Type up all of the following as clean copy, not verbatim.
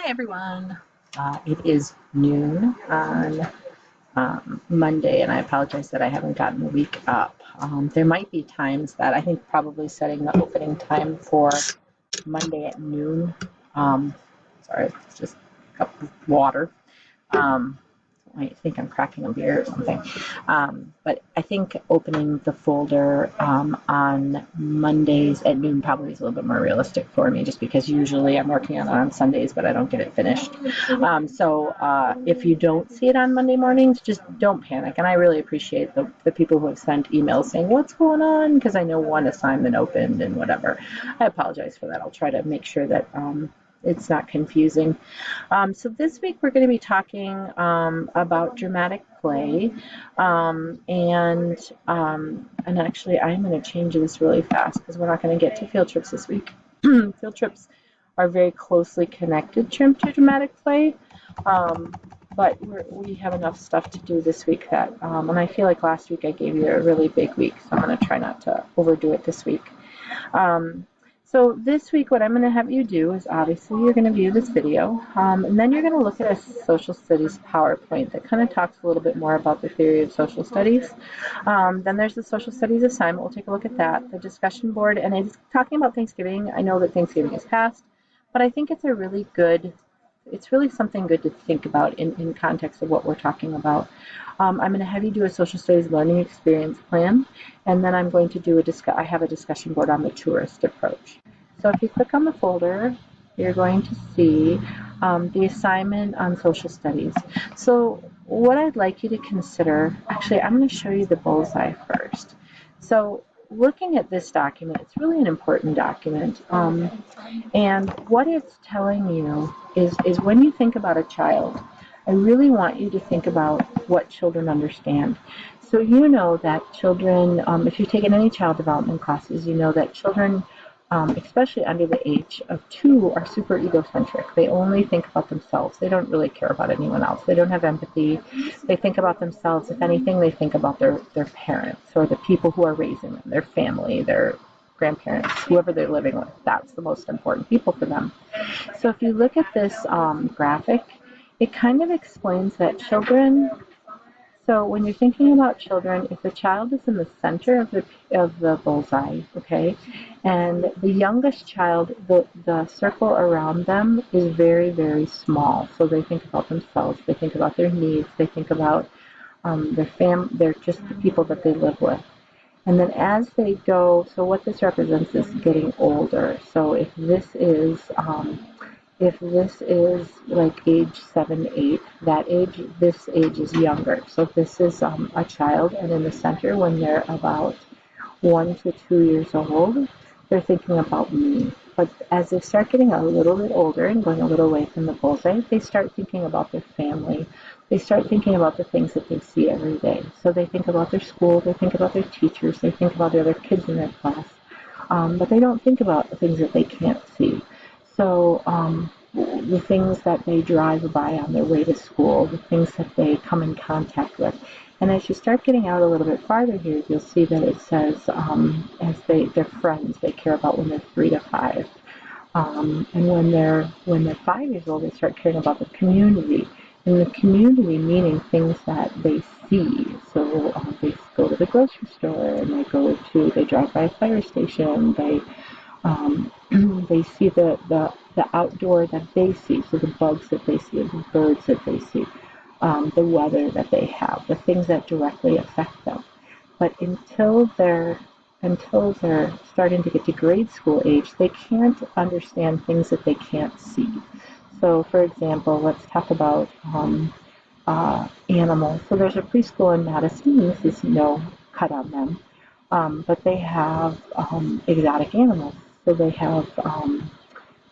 Hi everyone. It is noon on Monday, and I apologize that I haven't gotten the week up. There might be times that I think probably setting the opening time for Monday at noon. Um, Sorry, it's just a cup of water. Um, I think I'm cracking a beer or something. But I think opening the folder on Mondays at noon probably is a little bit more realistic for me, just because usually I'm working on it on Sundays, but I don't get it finished. So if you don't see it on Monday mornings, just don't panic. And I really appreciate the people who have sent emails saying, what's going on? Because I know one assignment opened and whatever. I apologize for that. I'll try to make sure that it's not confusing. So this week we're going to be talking about dramatic play, and actually I'm going to change this really fast because we're not going to get to field trips this week. Field trips are very closely connected to dramatic play, but we have enough stuff to do this week that, and I feel like last week I gave you a really big week, so I'm going to try not to overdo it this week. So this week, what I'm going to have you do is obviously you're going to view this video, and then you're going to look at a social studies PowerPoint that kind of talks a little bit more about the theory of social studies. Then there's the social studies assignment. We'll take a look at that. The discussion board, and it's talking about Thanksgiving. I know that Thanksgiving is past, but I think it's really something good to think about in context of what we're talking about. I'm going to have you do a social studies learning experience plan, and then I'm going to do I have a discussion board on the tourist approach. So if you click on the folder, you're going to see the assignment on social studies. So what I'd like you to consider, actually I'm going to show you the bullseye first. So looking at this document, it's really an important document. And what it's telling you is when you think about a child, I really want you to think about what children understand. So you know that children, if you've taken any child development classes, you know that children, especially under the age of 2, are super egocentric. They only think about themselves. They don't really care about anyone else. They don't have empathy. They think about themselves. If anything, they think about their parents or the people who are raising them, their family, their grandparents, whoever they're living with. That's the most important people for them. So if you look at this graphic, it kind of explains that children, so when you're thinking about children, if the child is in the center of the bullseye, okay, and the youngest child, the circle around them is very, very small. So they think about themselves, they think about their needs, they think about they're just the people that they live with. And then as they go, so what this represents is getting older. So if this is like age 7, 8, this age is younger. So if this is a child, and in the center, when they're about 1 to 2 years old, they're thinking about me. But as they start getting a little bit older and going a little away from the bullseye, they start thinking about their family. They start thinking about the things that they see every day. So they think about their school, they think about their teachers, they think about the other kids in their class. But they don't think about the things that they can't see. So the things that they drive by on their way to school, the things that they come in contact with. And as you start getting out a little bit farther here, you'll see that it says their friends they care about when they're 3 to 5. And when they're 5 years old, they start caring about the community. And the community meaning things that they see. So they go to the grocery store, and they drive by a fire station. They see the outdoor that they see, so the bugs that they see, the birds that they see, the weather that they have, the things that directly affect them. But until they're starting to get to grade school age, they can't understand things that they can't see. So, for example, let's talk about animals. So there's a preschool in Madison. This is no cut on them, but they have exotic animals. So they have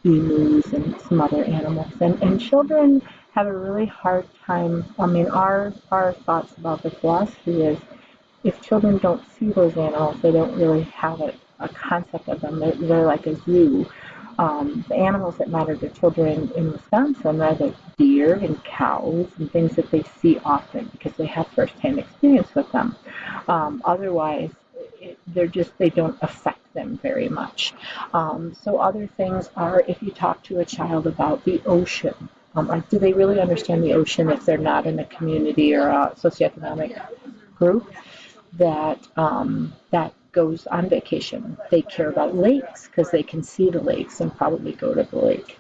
emus and some other animals. And children have a really hard time. I mean, our thoughts about the philosophy is if children don't see those animals, they don't really have a concept of them. They're like a zoo. The animals that matter to children in Wisconsin are the deer and cows and things that they see often because they have firsthand experience with them. Otherwise, they don't affect them very much. So other things are if you talk to a child about the ocean, like do they really understand the ocean if they're not in a community or a socioeconomic group that goes on vacation? They care about lakes because they can see the lakes and probably go to the lake.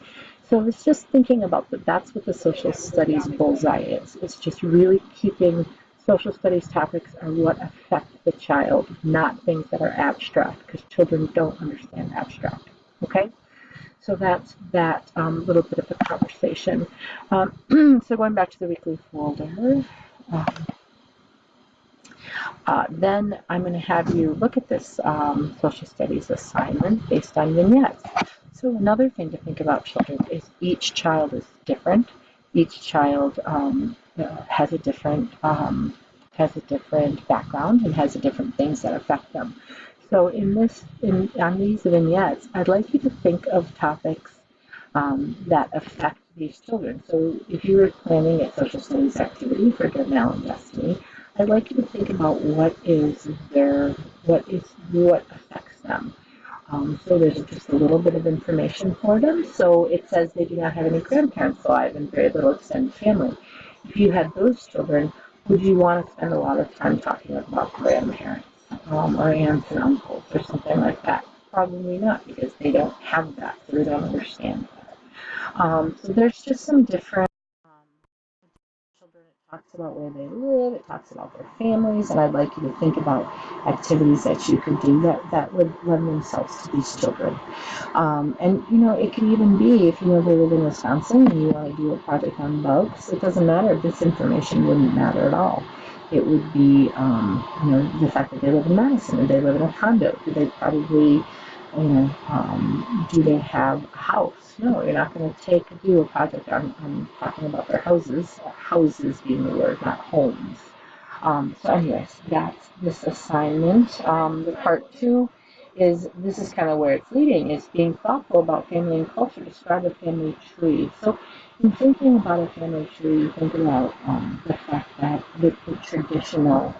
So it's just thinking about that. That's what the social studies bullseye is. It's just really keeping social studies topics are what affect the child, not things that are abstract, because children don't understand abstract. Okay? So that's that little bit of a conversation. So going back to the weekly folder. Then I'm going to have you look at this social studies assignment based on vignettes. So another thing to think about children is each child is different. Each child has a different background and has different things that affect them. So on these vignettes, I'd like you to think of topics that affect these children. So if you were planning a social studies activity for Danielle and Destiny, I'd like you to think about what affects them. So there's just a little bit of information for them. So it says they do not have any grandparents alive and very little extended family. If you had those children, would you want to spend a lot of time talking about grandparents or aunts and uncles or something like that? Probably not, because they don't have that, so they don't understand that. So there's just some different children. It talks about where they live, it talks about their families, and I'd like you to think about activities that you could do that would lend themselves to these children. And it could even be if they live in Wisconsin and you want to do a project on bugs, it doesn't matter. This information wouldn't matter at all. It would be, the fact that they live in Madison or they live in a condo. Do they probably do they have a house? No, you're not going to do a project on talking about their houses, houses being the word, not homes. So anyways, that's this assignment. The part 2 this is kind of where it's leading, is being thoughtful about family and culture. Describe a family tree. So in thinking about a family tree, you think about the fact that the traditional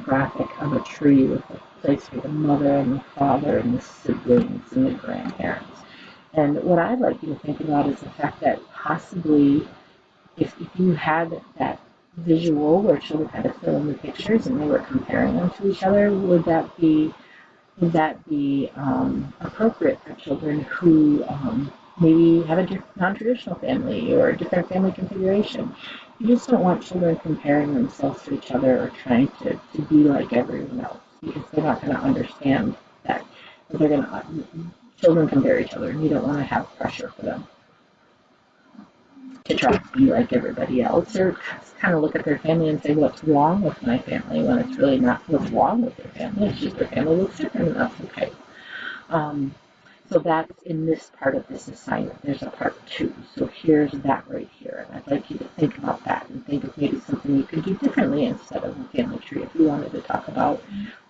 graphic of a tree with a place for the mother and the father and the siblings and the grandparents. And what I'd like you to think about is the fact that possibly if you had that visual where children had to fill in the pictures and they were comparing them to each other, would that be appropriate for children who maybe have a non-traditional family or a different family configuration? You just don't want children comparing themselves to each other or trying to be like everyone else, because they're not going to understand that. Children compare each other, and you don't want to have pressure for them to try to be like everybody else, or kind of look at their family and say, what's wrong with my family, when it's really not what's wrong with their family. It's just their family looks different, and that's okay. So that's in this part of this assignment. There's a part 2. So here's that right here. And I'd like you to think about that and think of maybe something you could do differently instead of a family tree if you wanted to talk about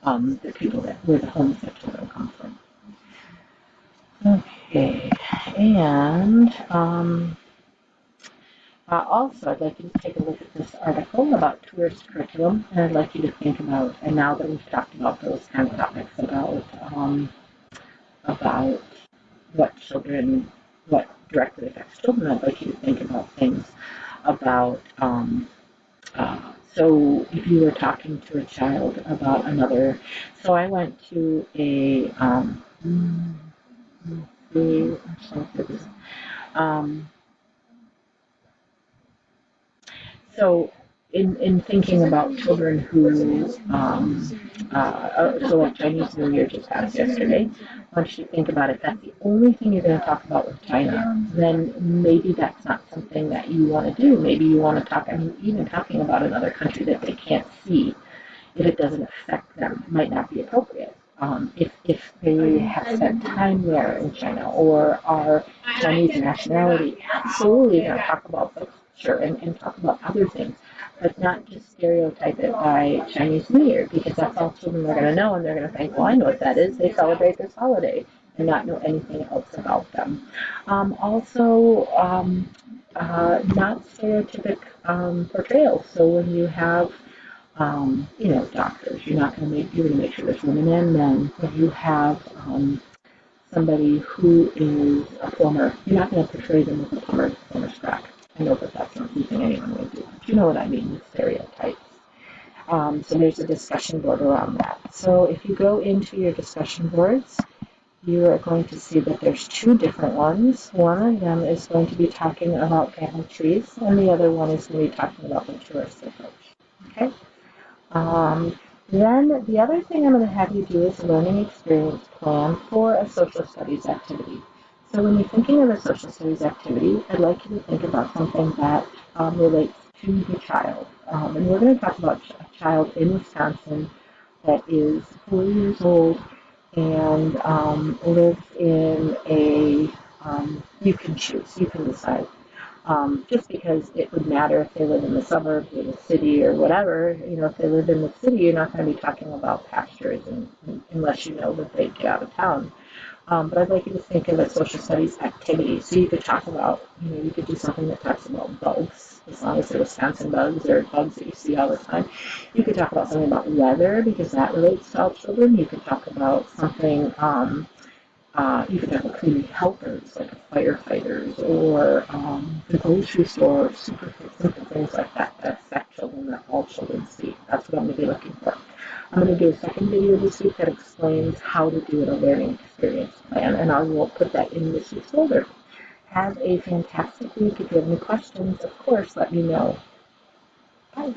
the people where the homes that children come from. Okay, and also, I'd like you to take a look at this article about tourist curriculum, and I'd like you to think about, and now that we've talked about those kind of topics about what directly affects children, I'd like you to think about things about, so if you were talking to a child about another, so I went to a, so in thinking about children who, so like Chinese New Year just passed yesterday, I want you to think about it. That's the only thing you're going to talk about with China. Then maybe that's not something that you want to do. Maybe you want to talk, even talking about another country that they can't see, if it doesn't affect them, might not be appropriate. If they have spent time there in China or are Chinese nationality, absolutely going to talk about the culture and talk about other things, but not just stereotype it by Chinese New Year, because that's all children are going to know, and they're going to think, well, I know what that is. They celebrate this holiday and not know anything else about them. Also, not stereotypic portrayals. So when you have doctors. You're going to make sure there's women and men. When you have somebody who is a plumber, you're not going to portray them as a plumber's crack. I know that that's not something anyone would do. But you know what I mean with stereotypes. So there's a discussion board around that. So if you go into your discussion boards, you are going to see that there's two different ones. One of them is going to be talking about family trees, and the other one is going to be talking about the tourist approach. Okay? Then the other thing I'm going to have you do is a learning experience plan for a social studies activity. So when you're thinking of a social studies activity, I'd like you to think about something that relates to the child. And we're going to talk about a child in Wisconsin that is 4 years old and lives in you can choose, you can decide. Just because it would matter if they live in the suburbs or the city or whatever. If they live in the city, you're not going to be talking about pastures unless you know that they get out of town. But I'd like you to think of a social studies activity. So you could talk about, you could do something that talks about bugs, as long as they're Wisconsin bugs or bugs that you see all the time. You could talk about something about weather, because that relates to all children. You could talk about something, you could talk about community helpers, like firefighters, or the grocery store, simple things like that affect children, that all children see. That's what I'm going to be looking for. I'm going to do a second video this week that explains how to do a learning experience plan, and I will put that in this week's folder. Have a fantastic week. If you have any questions, of course, let me know. Bye.